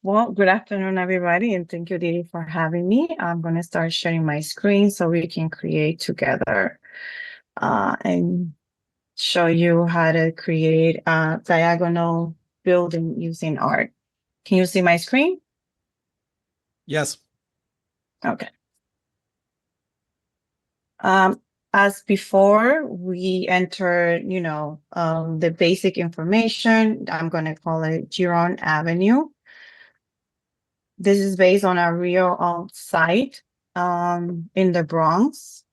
Well, good afternoon, everybody, and thank you, Didi, for having me. I'm going to start sharing my screen so we can create together and show you how to create a diagonal building using art. Can you see my screen? Yes. Okay. As before, we enter, the basic information. I'm going to call it Giron Avenue. This is based on a real site in the Bronx.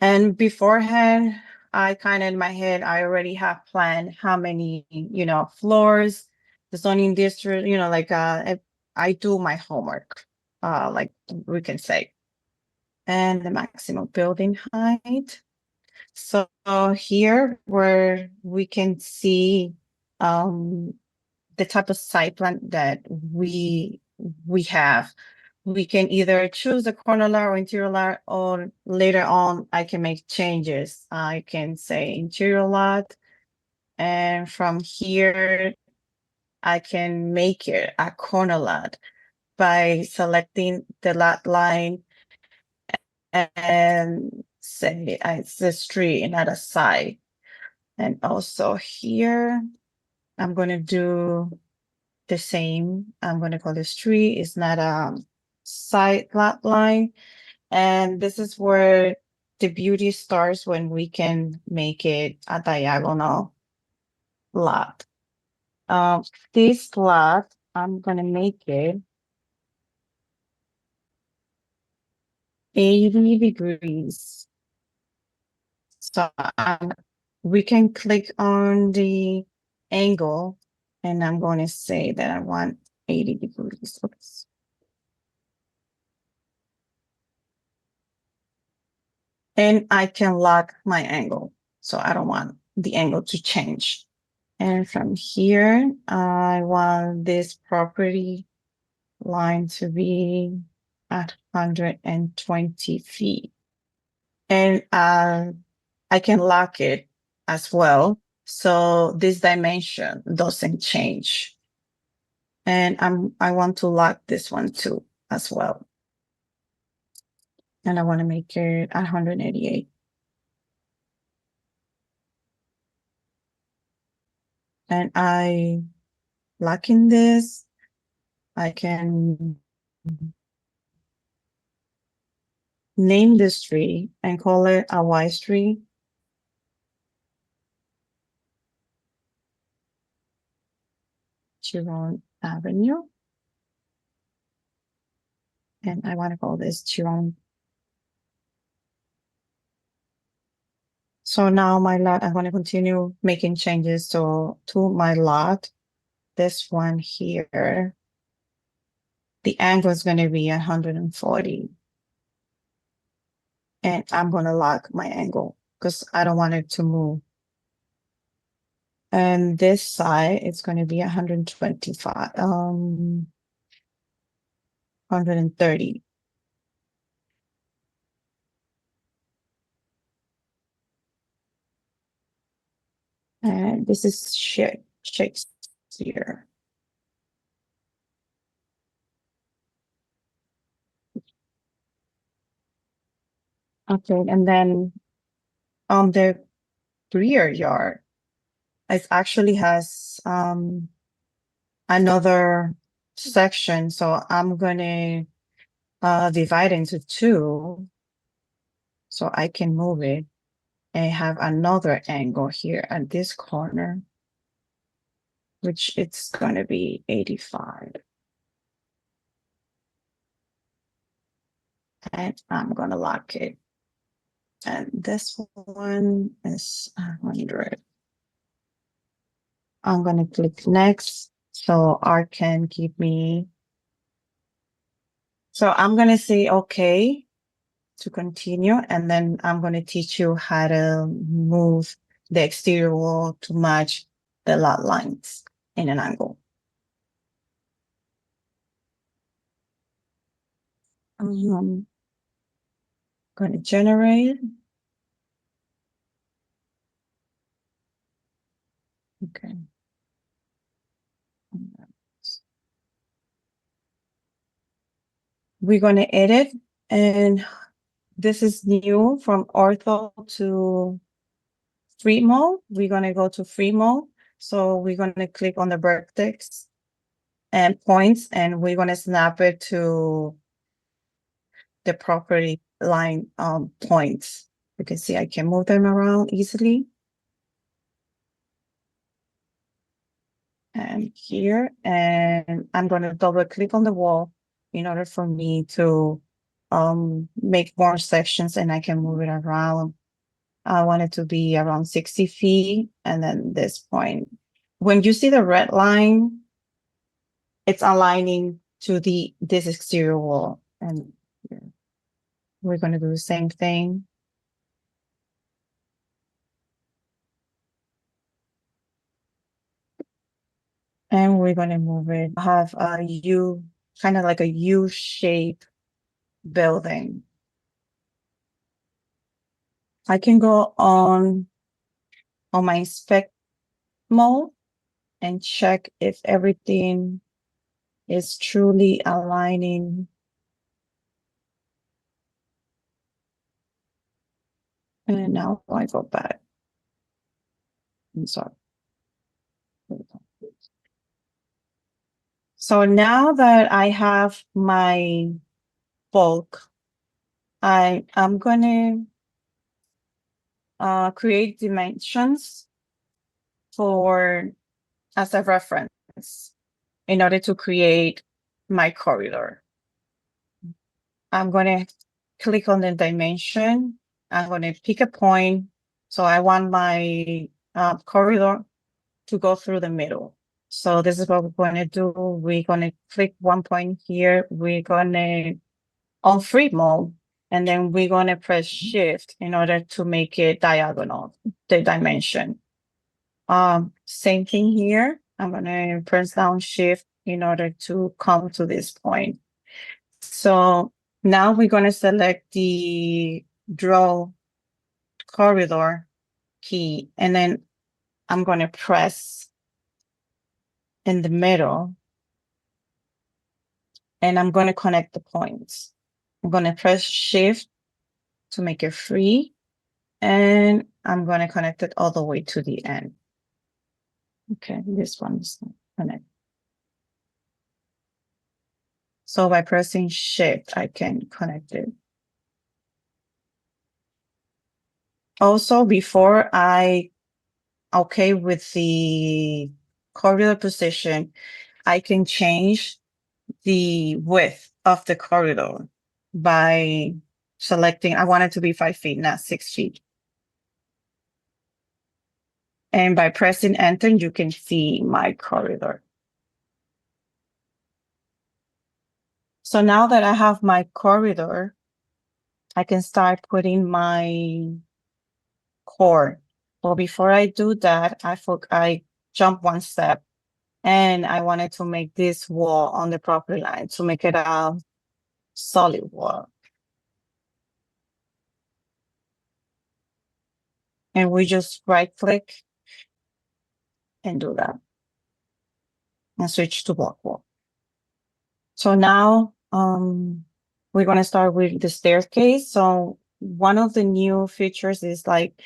And beforehand, I kind of in my head, I already have planned how many, floors, the zoning district, I do my homework, like we can say, and the maximum building height. So here where we can see the type of site plan that we have. We can either choose a corner lot or interior lot, or later on I can make changes. I can say interior lot, and from here I can make it a corner lot by selecting the lot line and say it's the street and not a side. And also here I'm going to do the same. I'm going to call this tree. It's not a side lot line. And this is where the beauty starts, when we can make it a diagonal lot. This lot, I'm going to make it 80 degrees. So we can click on the angle, and I'm going to say that I want 80 degrees. Oops. And I can lock my angle, so I don't want the angle to change. And from here, I want this property line to be at 120 feet. And I can lock it as well, so this dimension doesn't change. And I want to lock this one too as well. And I want to make it 188. And I lock in this. I can name this tree and call it a Y tree. Chiron Avenue. And I want to call this Chiron. So now my lot, I'm going to continue making changes to my lot. This one here, the angle is going to be 140. And I'm going to lock my angle because I don't want it to move. And this side, it's going to be 125, 130. And this is Shakespeare. Okay, and then on the rear yard, it actually has another section. So I'm gonna divide into two so I can move it and have another angle here at this corner, which it's gonna be 85. And I'm gonna lock it. And this one is 100. I'm gonna click next so Arc can keep me. So I'm gonna say okay to continue, and then I'm gonna teach you how to move the exterior wall to match the lot lines in an angle. I'm gonna generate. Okay. We're going to edit, and this is new from ortho to free mode. We're going to go to free mode. So we're going to click on the vertex and points, and we're going to snap it to the property line points. You can see I can move them around easily. And here, and I'm going to double click on the wall in order for me to make more sections, and I can move it around. I want it to be around 60 feet, and then this point. When you see the red line, it's aligning to this exterior wall, and we're going to do the same thing. And we're going to move it, have a U, kind of like a U-shaped building. I can go on my inspect mode and check if everything is truly aligning. And now I go back. I'm sorry. So now that I have my bulk, I'm going to create dimensions as a reference in order to create my corridor. I'm going to click on the dimension. I'm going to pick a point. So I want my corridor to go through the middle. So this is what we're going to do. We're going to click one point here. We're going to on free mode, and then we're going to press shift in order to make it diagonal, the dimension. Same thing here. I'm going to press down shift in order to come to this point. So now we're going to select the draw corridor key, and then I'm going to press in the middle, and I'm going to connect the points. I'm going to press shift to make it free, and I'm going to connect it all the way to the end. Okay, this one's connected. So by pressing shift, I can connect it. Also, before okay with the corridor position, I can change the width of the corridor by selecting, I want it to be 5 feet, not 6 feet. And by pressing enter, you can see my corridor. So now that I have my corridor, I can start putting my core. Well, before I do that, I jump one step, and I wanted to make this wall on the property line to make it a solid wall. And we just right click and do that and switch to block wall. So now we're going to start with the staircase. So one of the new features is like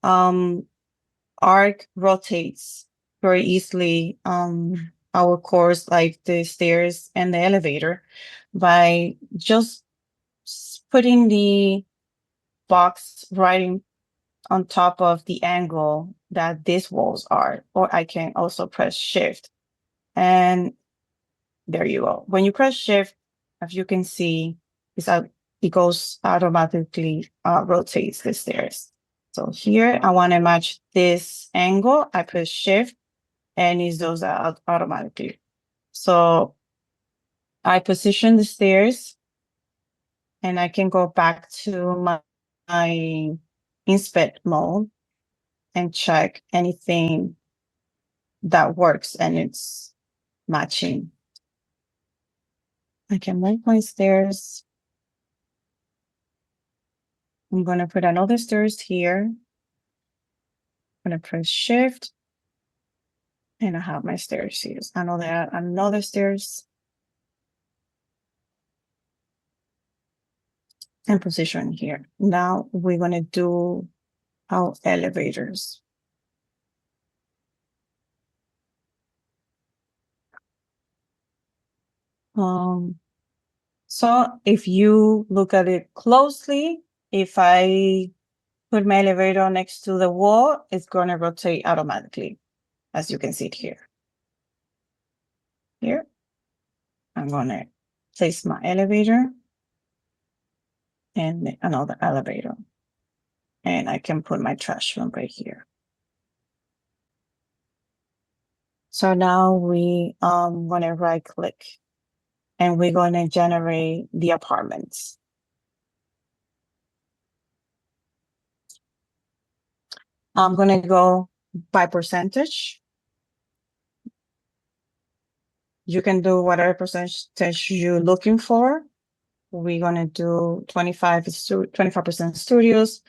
Arc rotates very easily our course, like the stairs and the elevator, by just putting the box right on top of the angle that these walls are. Or I can also press shift, and there you go. When you press shift, as you can see, it goes automatically rotates the stairs. So here I want to match this angle. I press shift, and it does that automatically. So I position the stairs, and I can go back to my inspect mode and check anything that works and it's matching. I can make my stairs. I'm going to put another stairs here. I'm going to press shift, And I have my stairs here. I know that another stairs and position here. Now we're gonna do our elevators. So if you look at it closely, if I put my elevator next to the wall, it's gonna rotate automatically, as you can see it here. Here, I'm gonna place my elevator and another elevator. And I can put my trash room right here. So now we gonna right click and we're gonna generate the apartments. I'm gonna go by percentage. You can do whatever percentage you're looking for. We're gonna do 25% studios,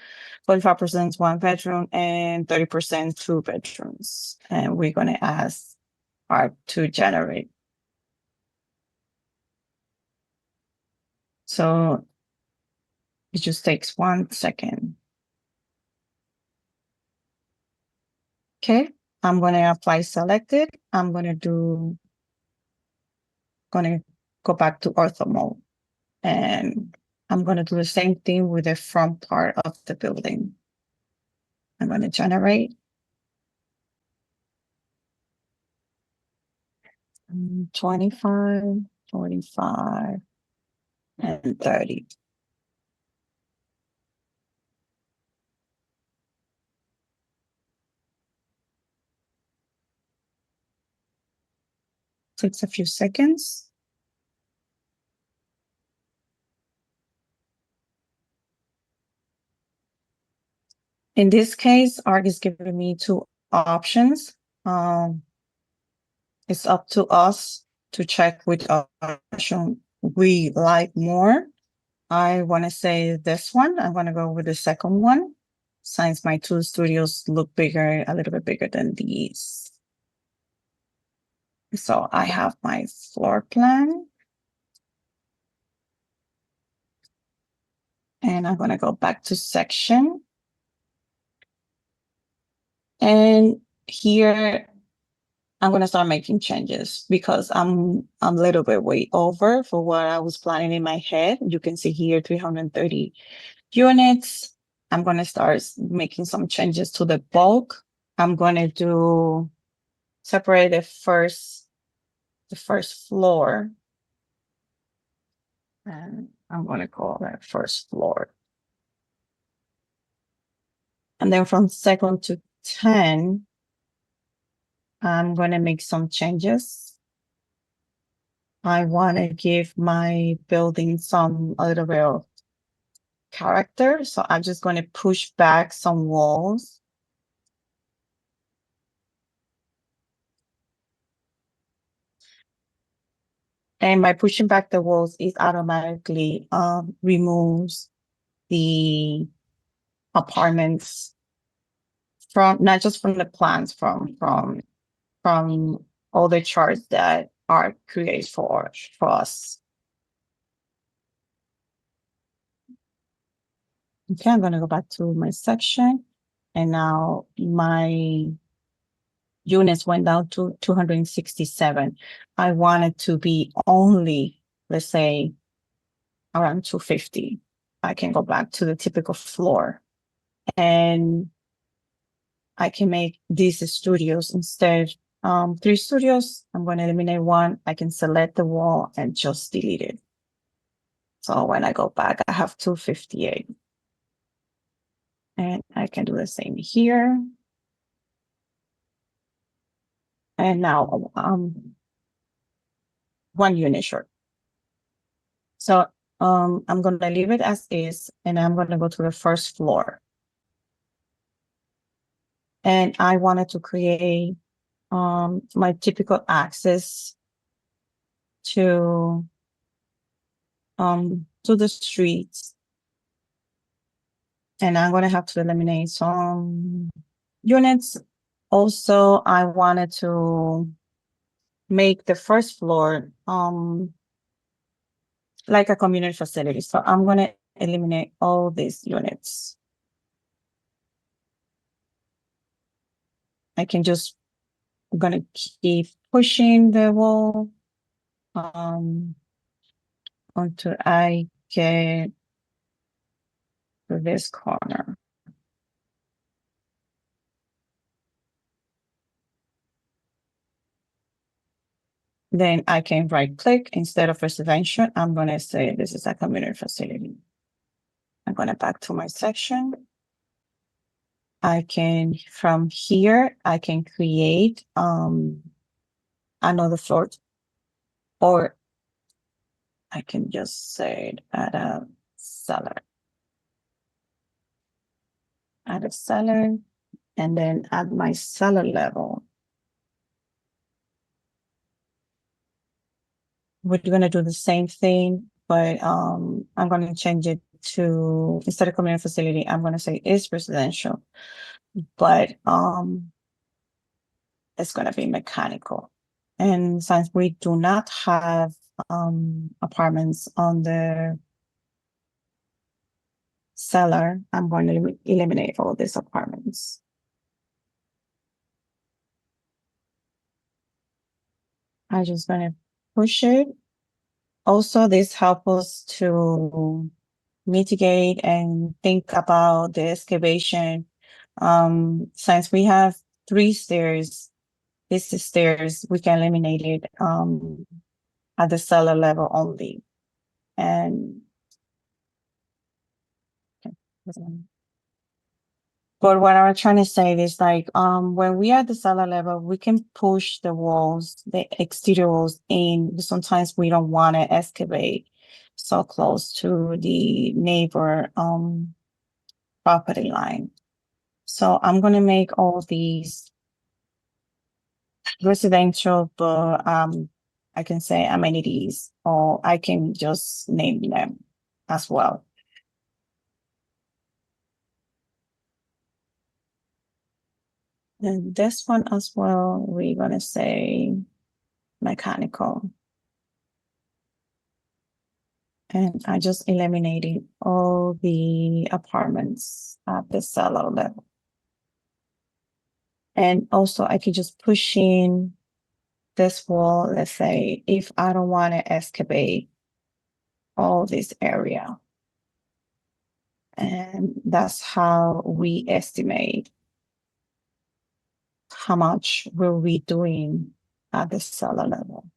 45% one bedroom, and 30% two bedrooms. And we're gonna ask Arc to generate. So it just takes 1 second. Okay, I'm gonna apply selected. I'm gonna go back to ortho mode. And I'm gonna do the same thing with the front part of the building. I'm gonna generate 25, 45, and 30. Takes a few seconds. In this case, Arc is giving me two options. It's up to us to check which option we like more. I want to say this one. I'm going to go with the second one, since my two studios look bigger, a little bit bigger than these. So I have my floor plan. And I'm going to go back to section. And here, I'm going to start making changes because I'm a little bit way over for what I was planning in my head. You can see here 330 units. I'm going to start making some changes to the bulk. I'm going to separate the first floor. And I'm going to call that first floor. And then from second to 10, I'm going to make some changes. I want to give my building a little bit of character. So I'm just going to push back some walls. And by pushing back the walls, it automatically removes the apartments from, not just from the plans, from all the charts that are created for us. Okay, I'm going to go back to my section. And now my units went down to 267. I want it to be only, let's say, around 250. I can go back to the typical floor. And I can make these studios instead. 3 studios, I'm going to eliminate one. I can select the wall and just delete it. So when I go back, I have 258. And I can do the same here. And now 1 unit short. So I'm going to leave it as is, and I'm going to go to the first floor. And I wanted to create my typical access to the streets. And I'm going to have to eliminate some units Also, I wanted to make the first floor like a community facility. So I'm going to eliminate all these units. I can just, I'm going to keep pushing the wall until I get to this corner. Then I can right click instead of residential. I'm going to say this is a community facility. I'm going to back to my section. I can, from here, I can create another floor, or I can just say add a cellar. Add a cellar, and then at my cellar level, we're gonna do the same thing, but I'm gonna change it to, instead of community facility, I'm gonna say is residential, but it's gonna be mechanical. And since we do not have apartments on the cellar, I'm going to eliminate all these apartments. I'm just going to push it. Also, this helps us to mitigate and think about the excavation. Since we have 3 stairs, these stairs, we can eliminate it at the cellar level only. And but what I'm trying to say is like, when we are at the cellar level, we can push the walls, the exterior walls in. Sometimes we don't want to excavate so close to the neighbor, property line. So I'm going to make all these residential, but, I can say amenities, or I can just name them as well. And this one as well, we're going to say mechanical. And I just eliminated all the apartments at the cellar level. And also I could just push in this wall, let's say, if I don't want to excavate all this area. And that's how we estimate how much we'll be doing at the cellar level.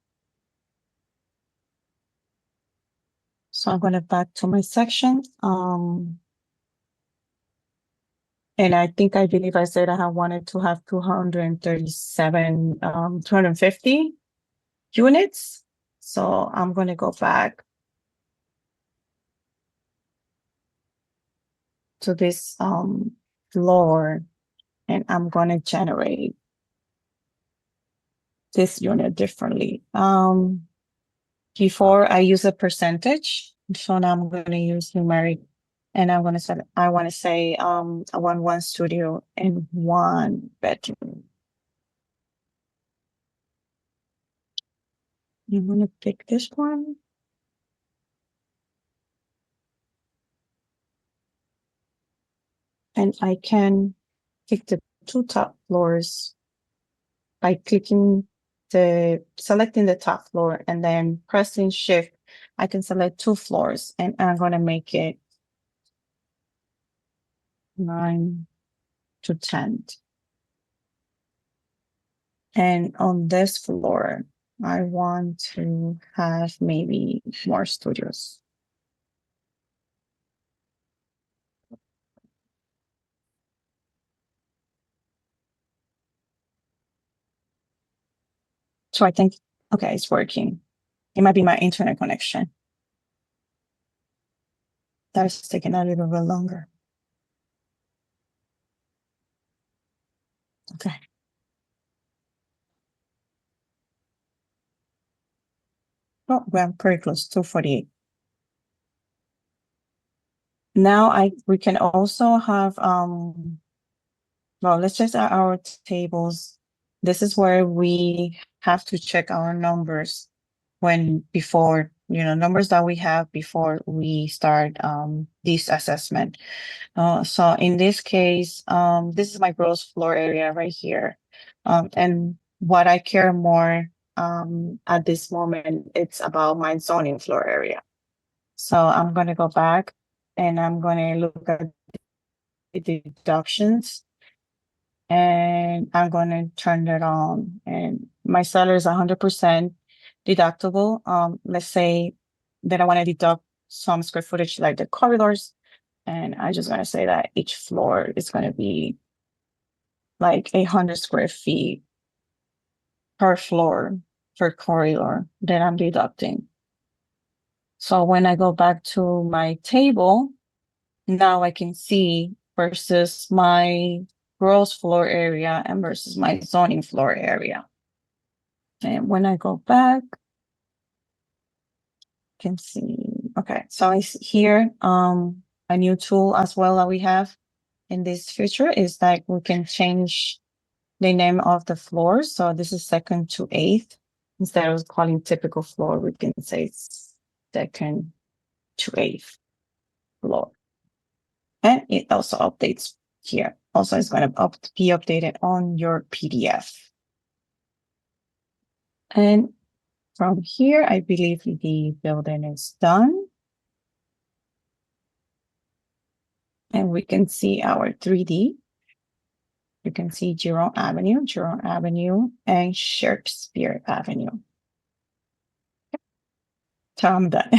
So I'm going to back to my section. And I believe I said I wanted to have 237, 250 units. So I'm going to go back to this floor, and I'm going to generate this unit differently. Before I use a percentage, so now I'm going to use numeric, and I'm going to say, I want to say I want 1 studio and 1 bedroom. I'm going to pick this one. And I can pick the 2 top floors by selecting the top floor and then pressing shift. I can select 2 floors, and I'm going to make it 9 to 10. And on this floor, I want to have maybe more studios. So I think, okay, it's working. It might be my internet connection. That's taking a little bit longer. Okay. Well, we're pretty close, 248. Now we can also have Well, let's just add our tables. This is where we have to check our numbers before, numbers that we have before we start this assessment. So in this case, this is my gross floor area right here. And what I care more at this moment, it's about my zoning floor area. So I'm going to go back and I'm going to look at the deductions and I'm going to turn that on. And my seller is 100% deductible. Let's say that I want to deduct some square footage like the corridors. And I just want to say that each floor is going to be like 100 square feet per floor per corridor that I'm deducting. So when I go back to my table, now I can see versus my gross floor area and versus my zoning floor area. And when I go back, you can see, okay, so I see here, a new tool as well that we have in this feature is that we can change the name of the floor. So this is second to eighth. Instead of calling typical floor, we can say second to eighth floor. And it also updates here. Also, it's going to be updated on your PDF. And from here, I believe the building is done. And we can see our 3D. You can see Jerome Avenue, and Shakespeare Avenue. So I'm done.